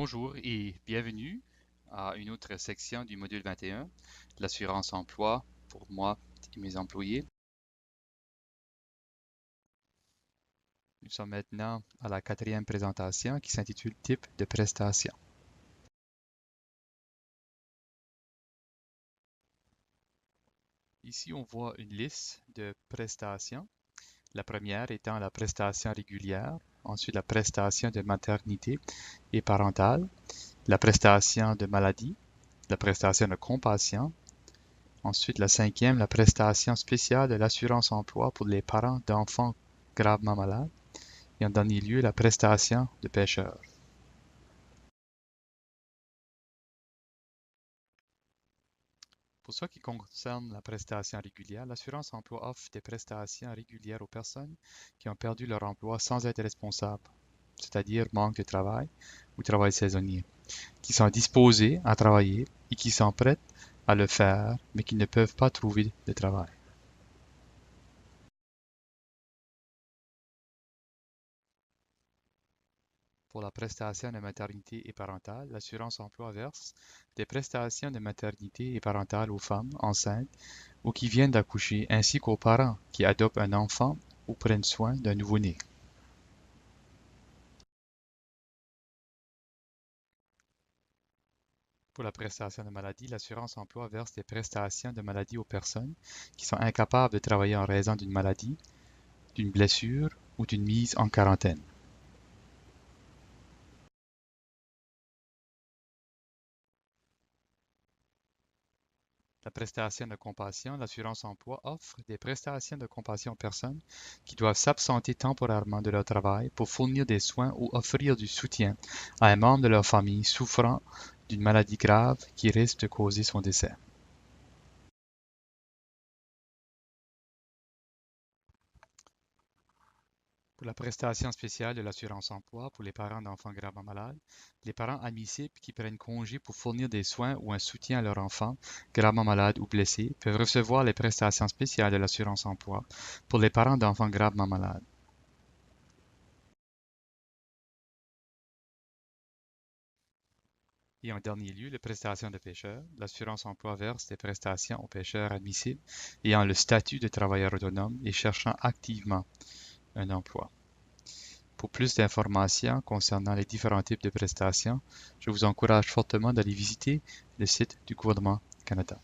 Bonjour et bienvenue à une autre section du module 21, l'assurance emploi pour moi et mes employés. Nous sommes maintenant à la quatrième présentation qui s'intitule Type de prestation. Ici, on voit une liste de prestations. La première étant la prestation régulière, ensuite la prestation de maternité et parentale, la prestation de maladie, la prestation de compassion. Ensuite, la cinquième, la prestation spéciale de l'assurance emploi pour les parents d'enfants gravement malades. Et en dernier lieu, la prestation de pêcheurs. Pour ce qui concerne la prestation régulière, l'assurance emploi offre des prestations régulières aux personnes qui ont perdu leur emploi sans être responsables, c'est-à-dire manque de travail ou travail saisonnier, qui sont disposées à travailler et qui sont prêtes à le faire, mais qui ne peuvent pas trouver de travail. Pour la prestation de maternité et parentale, l'assurance emploi verse des prestations de maternité et parentale aux femmes enceintes ou qui viennent d'accoucher, ainsi qu'aux parents qui adoptent un enfant ou prennent soin d'un nouveau-né. Pour la prestation de maladie, l'assurance emploi verse des prestations de maladie aux personnes qui sont incapables de travailler en raison d'une maladie, d'une blessure ou d'une mise en quarantaine. La prestation de compassion, l'assurance emploi offre des prestations de compassion aux personnes qui doivent s'absenter temporairement de leur travail pour fournir des soins ou offrir du soutien à un membre de leur famille souffrant d'une maladie grave qui risque de causer son décès. Pour la prestation spéciale de l'assurance emploi pour les parents d'enfants gravement malades, les parents admissibles qui prennent congé pour fournir des soins ou un soutien à leur enfant gravement malade ou blessé peuvent recevoir les prestations spéciales de l'assurance emploi pour les parents d'enfants gravement malades. Et en dernier lieu, les prestations de pêcheurs. L'assurance emploi verse des prestations aux pêcheurs admissibles ayant le statut de travailleur autonome et cherchant activement un emploi. Pour plus d'informations concernant les différents types de prestations, je vous encourage fortement d'aller visiter le site du gouvernement du Canada.